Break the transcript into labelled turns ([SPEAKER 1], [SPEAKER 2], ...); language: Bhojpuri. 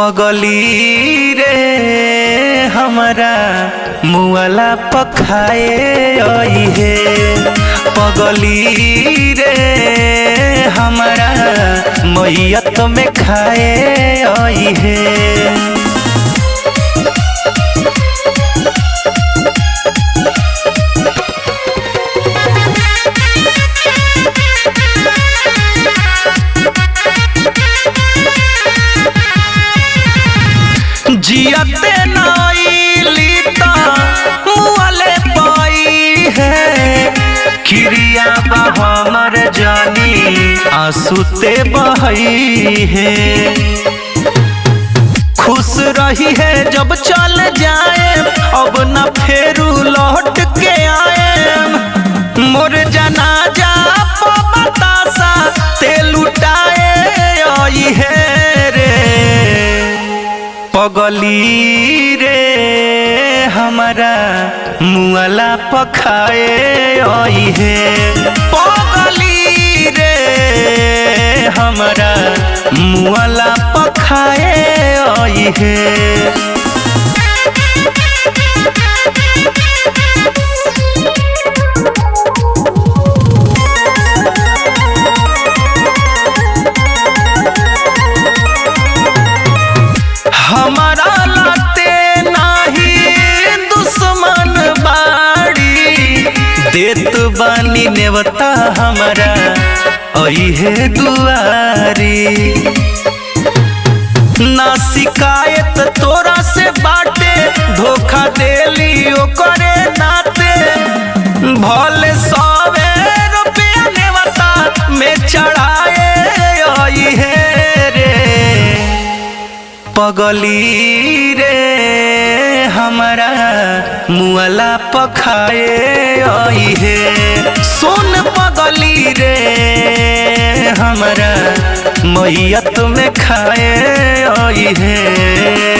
[SPEAKER 1] पगली रे हमारा मुआला पखाए आई है। पगली रे हमारा मैयत में खाए आई है। जियते नाइली ता मुआले पाई है। किरिया बा हमर जानी आंसूते बहई है। खुश रही है जब चल जाए अब न फेरू लौट के आए। मोर जनाजा बतासा ते लुटाए आई है रे। पगली रे हमारा मुआला पखाए आई है। पगली रे हमारा मुआला पखाए आई है। हमारा लाते नाही दुश्मन बाड़ी देत बानी नेवता हमारा आई है दुआरी। ना शिकायत तोरा से बाटे धोखा देली ओकरे नाते। भले 100 रुपया नेवता में चढ़ाए आई है रे। पगली रे हमारा मुआला पखाए आई है। सुन पगली रे हमारा मैयत में खाए आई है।